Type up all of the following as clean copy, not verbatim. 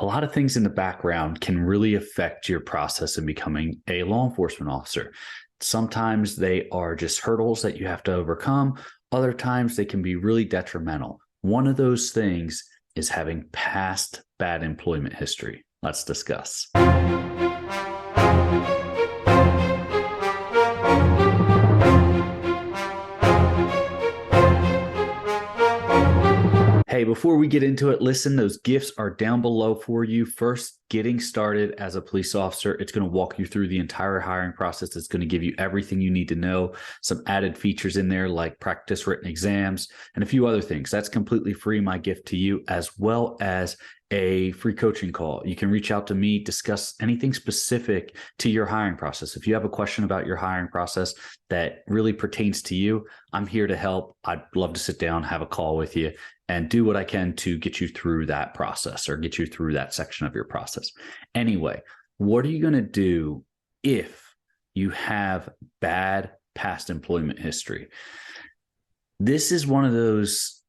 a lot of things in the background can really affect your process in becoming a law enforcement officer. Sometimes they are just hurdles that you have to overcome. Other times they can be really detrimental. One of those things is having past bad employment history. Let's discuss. Hey, before we get into it, listen, those gifts are down below for you. First, getting started as a police officer. It's going to walk you through the entire hiring process. It's going to give you everything you need to know, some added features in there like practice written exams and a few other things. That's completely free, my gift to you, as well as a free coaching call. You can reach out to me, discuss anything specific to your hiring process. If you have a question about your hiring process that really pertains to you, I'm here to help. I'd love to sit down, have a call with you, and do what I can to get you through that process or get you through that section of your process. Anyway, what are you going to do if you have bad past employment history? This is one of those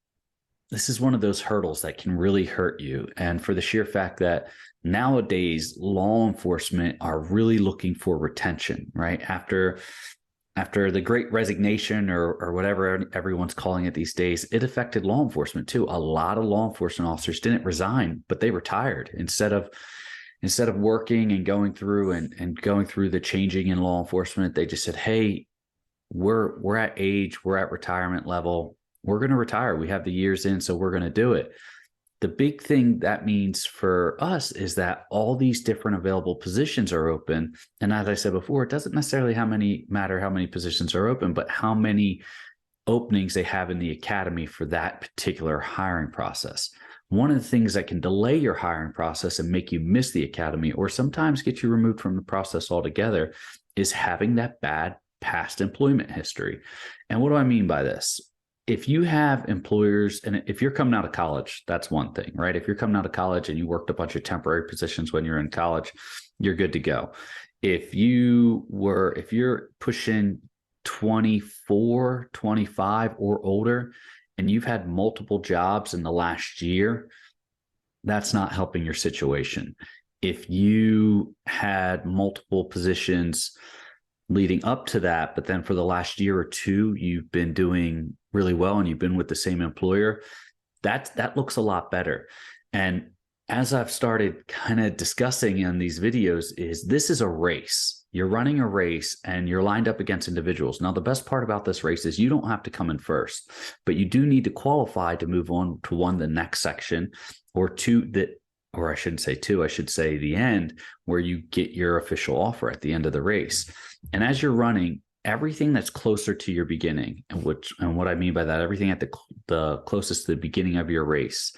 hurdles that can really hurt you. And for the sheer fact that nowadays law enforcement are really looking for retention, right? After the great resignation or whatever everyone's calling it these days, it affected law enforcement too. A lot of law enforcement officers didn't resign, but they retired instead of working and going through the changing in law enforcement. They just said, hey, we're at age, we're at retirement level. We're going to retire. We have the years in, so we're going to do it. The big thing that means for us is that all these different available positions are open. And as I said before, it doesn't necessarily matter how many positions are open, but how many openings they have in the academy for that particular hiring process. One of the things that can delay your hiring process and make you miss the academy or sometimes get you removed from the process altogether is having that bad past employment history. And what do I mean by this? If you have employers, and if you're coming out of college, that's one thing, right? If you're coming out of college and you worked a bunch of temporary positions when you're in college, you're good to go. If you're pushing 24, 25 or older, and you've had multiple jobs in the last year, that's not helping your situation. If you had multiple positions leading up to that, but then for the last year or two, you've been doing really well and you've been with the same employer, that looks a lot better. And as I've started kind of discussing in these videos, this is a race. You're running a race and you're lined up against individuals. Now, the best part about this race is you don't have to come in first, but you do need to qualify to move on to the next section or I shouldn't say two, I should say the end, where you get your official offer at the end of the race. And as you're running, everything that's closer to your beginning, and what I mean by that, everything at the closest to the beginning of your race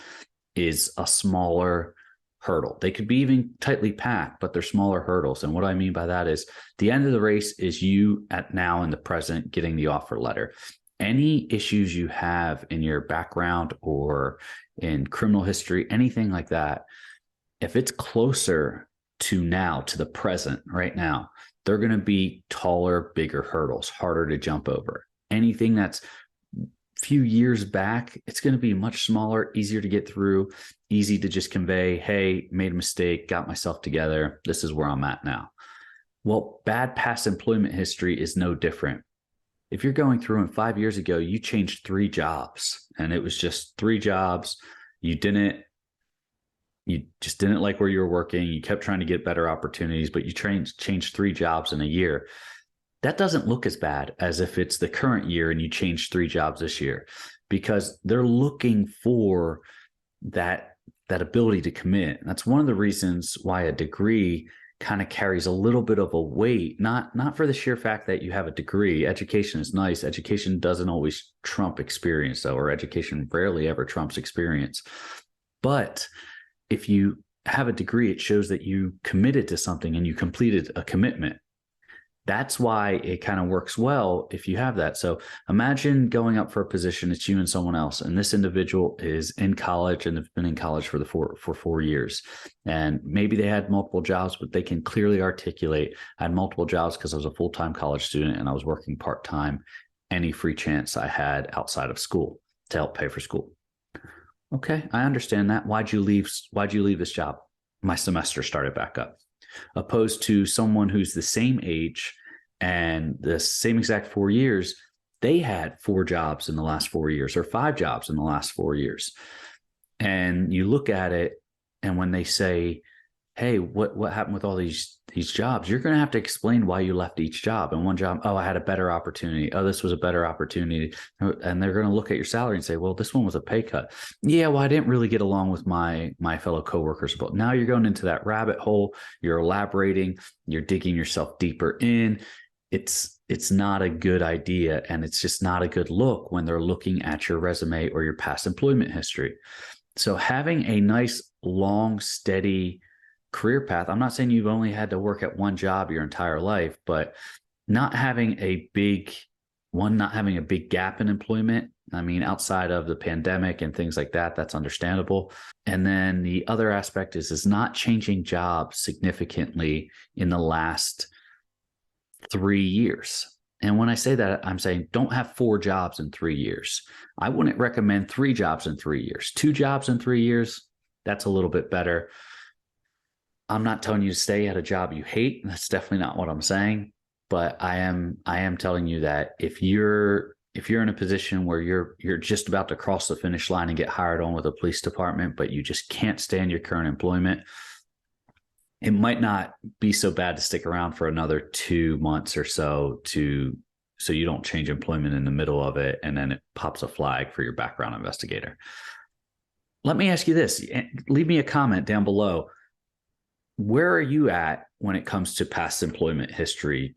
is a smaller hurdle. They could be even tightly packed, but they're smaller hurdles. And what I mean by that is the end of the race is you at now in the present getting the offer letter. Any issues you have in your background or in criminal history, anything like that, if it's closer to now, to the present right now, they're going to be taller, bigger hurdles, harder to jump over. Anything that's a few years back, it's going to be much smaller, easier to get through, easy to just convey, hey, made a mistake, got myself together, this is where I'm at now. Well, bad past employment history is no different. If you're going through and 5 years ago, you changed 3 jobs and it was just 3 jobs, you just didn't like where you were working. You kept trying to get better opportunities, but you changed 3 jobs in a year. That doesn't look as bad as if it's the current year and you changed 3 jobs this year, because they're looking for that ability to commit. And that's one of the reasons why a degree kind of carries a little bit of a weight, not for the sheer fact that you have a degree. Education is nice. Education doesn't always trump experience, though, or education rarely ever trumps experience. But if you have a degree, it shows that you committed to something and you completed a commitment. That's why it kind of works well if you have that. So imagine going up for a position, it's you and someone else, and this individual is in college and they've been in college for 4 years. And maybe they had multiple jobs, but they can clearly articulate, I had multiple jobs because I was a full-time college student and I was working part-time any free chance I had outside of school to help pay for school. Okay, I understand that. Why'd you leave this job? my semester started back up, opposed to someone who's the same age and the same exact 4 years. They had 4 jobs in the last 4 years or 5 jobs in the last 4 years. And you look at it, and when they say, hey, what happened with all these jobs? You're going to have to explain why you left each job. And one job, oh, I had a better opportunity. Oh, this was a better opportunity. And they're going to look at your salary and say, well, this one was a pay cut. Yeah, well, I didn't really get along with my fellow coworkers. But now you're going into that rabbit hole. You're elaborating. You're digging yourself deeper in. It's not a good idea, and it's just not a good look when they're looking at your resume or your past employment history. So having a nice, long, steady career path. I'm not saying you've only had to work at one job your entire life, but not having a big gap in employment. I mean, outside of the pandemic and things like that, that's understandable. And then the other aspect is not changing jobs significantly in the last 3 years. And when I say that, I'm saying don't have 4 jobs in 3 years. I wouldn't recommend 3 jobs in 3 years. 2 jobs in 3 years, that's a little bit better. I'm not telling you to stay at a job you hate. That's definitely not what I'm saying. But I am telling you that if you're in a position where you're just about to cross the finish line and get hired on with a police department, but you just can't stand your current employment, it might not be so bad to stick around for another 2 months or so so you don't change employment in the middle of it and then it pops a flag for your background investigator. Let me ask you this. Leave me a comment down below. Where are you at when it comes to past employment history?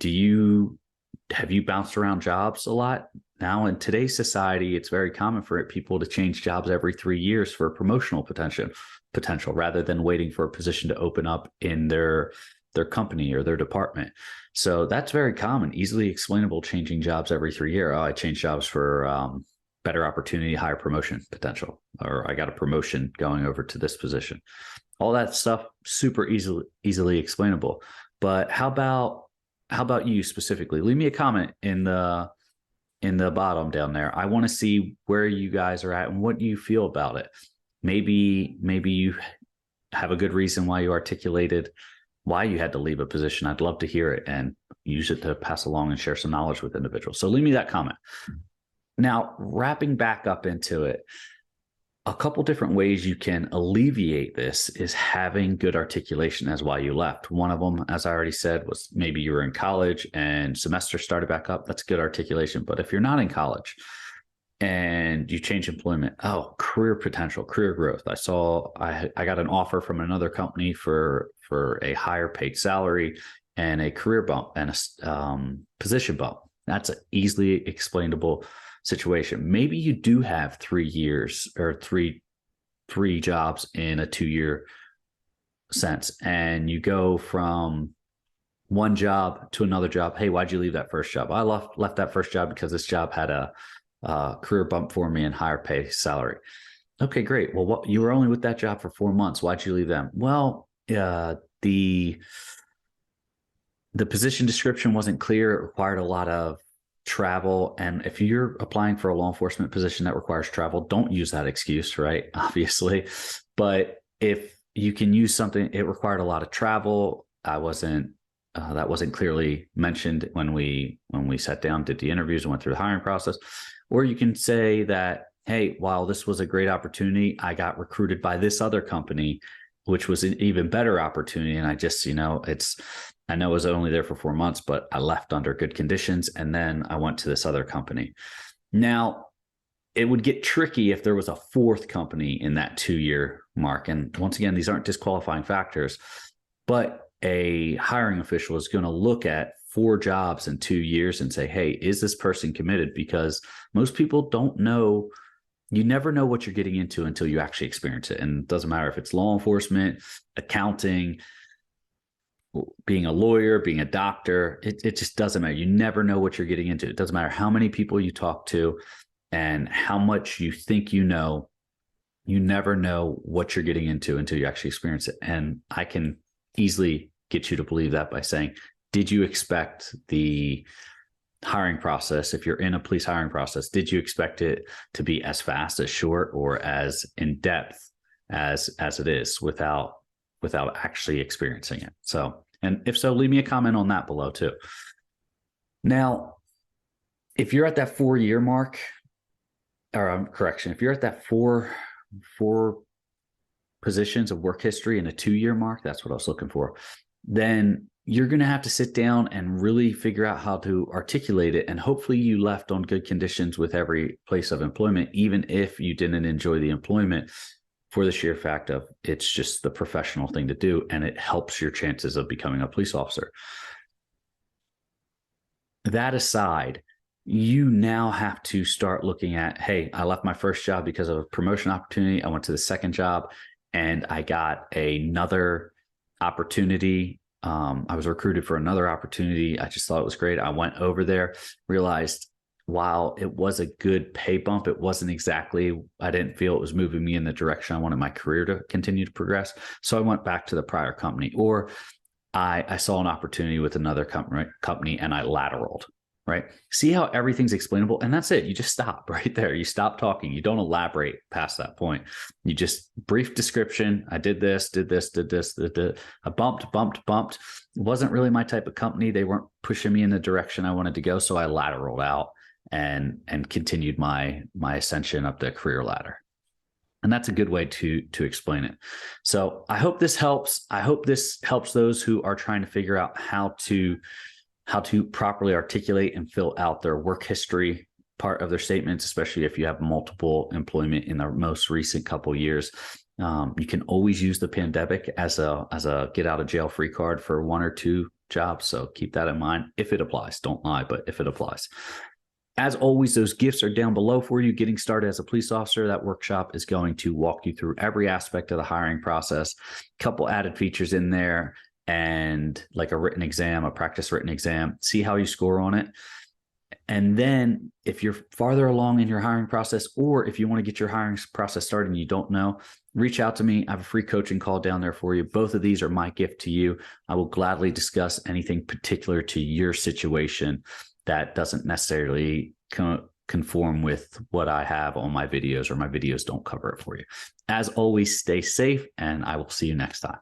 Have you bounced around jobs a lot? Now, in today's society, it's very common for people to change jobs every 3 years for promotional potential rather than waiting for a position to open up in their company or their department. So that's very common, easily explainable, changing jobs every 3 years. Oh, I changed jobs for better opportunity, higher promotion potential, or I got a promotion going over to this position. All that stuff, super easily explainable. But how about you specifically? Leave me a comment in the bottom down there. I want to see where you guys are at and what you feel about it. Maybe you have a good reason why you articulated why you had to leave a position. I'd love to hear it and use it to pass along and share some knowledge with individuals. So leave me that comment. Now, wrapping back up into it, a couple different ways you can alleviate this is having good articulation as why you left. One of them, as I already said, was maybe you were in college and semester started back up. That's good articulation. But if you're not in college and you change employment, oh, career potential, career growth. I got an offer from another company for a higher paid salary and a career bump and a position bump. That's an easily explainable situation. Maybe you do have 3 years or three jobs in a 2-year sense, and you go from one job to another job. Hey, why'd you leave that first job? I left that first job because this job had a career bump for me and higher pay salary. Okay, great. Well, you were only with that job for 4 months. Why'd you leave them? Well, the position description wasn't clear. It required a lot of travel. And if you're applying for a law enforcement position that requires travel, don't use that excuse, right? Obviously. But if you can use something, it required a lot of travel. That wasn't clearly mentioned when we sat down, did the interviews and went through the hiring process. Or you can say that, hey, while this was a great opportunity, I got recruited by this other company, which was an even better opportunity. And I just, I know I was only there for 4 months, but I left under good conditions. And then I went to this other company. Now, it would get tricky if there was a fourth company in that 2-year mark. And once again, these aren't disqualifying factors, but a hiring official is going to look at 4 jobs in 2 years and say, hey, is this person committed? Because most people don't know. You never know what you're getting into until you actually experience it. And it doesn't matter if it's law enforcement, accounting, being a lawyer, being a doctor, it just doesn't matter. You never know what you're getting into. It doesn't matter how many people you talk to and how much you think you know. You never know what you're getting into until you actually experience it. And I can easily get you to believe that by saying, did you expect the hiring process, if you're in a police hiring process, did you expect it to be as fast, as short, or as in depth as it is without without actually experiencing it. So, and if so, leave me a comment on that below too. Now, if you're at that 4-year mark, or correction, if you're at that four positions of work history and a 2-year mark, that's what I was looking for, then you're going to have to sit down and really figure out how to articulate it. And hopefully you left on good conditions with every place of employment, even if you didn't enjoy the employment, for the sheer fact of it's just the professional thing to do, and it helps your chances of becoming a police officer. That aside, you now have to start looking at, hey, I left my first job because of a promotion opportunity. I went to the second job and I got another opportunity. I was recruited for another opportunity. I just thought it was great. I went over there, realized while it was a good pay bump, it wasn't exactly, I didn't feel it was moving me in the direction I wanted my career to continue to progress. So I went back to the prior company, or I saw an opportunity with another company and I lateraled, right? See how everything's explainable? And that's it. You just stop right there. You stop talking. You don't elaborate past that point. You just brief description. I did this, did this. I bumped. It wasn't really my type of company. They weren't pushing me in the direction I wanted to go. So I lateraled out and continued my ascension up the career ladder. And that's a good way to explain it. So I hope this helps. I hope this helps those who are trying to figure out how to properly articulate and fill out their work history part of their statements, especially if you have multiple employment in the most recent couple of years. You can always use the pandemic as a get out of jail free card for 1 or 2 jobs. So keep that in mind if it applies. Don't lie, but if it applies. As always, those gifts are down below for you. Getting started as a police officer, that workshop is going to walk you through every aspect of the hiring process. A couple added features in there, and like a written exam, a practice written exam. See how you score on it. And then if you're farther along in your hiring process, or if you want to get your hiring process started and you don't know, reach out to me. I have a free coaching call down there for you. Both of these are my gift to you. I will gladly discuss anything particular to your situation that doesn't necessarily conform with what I have on my videos, or my videos don't cover it for you. As always, stay safe, and I will see you next time.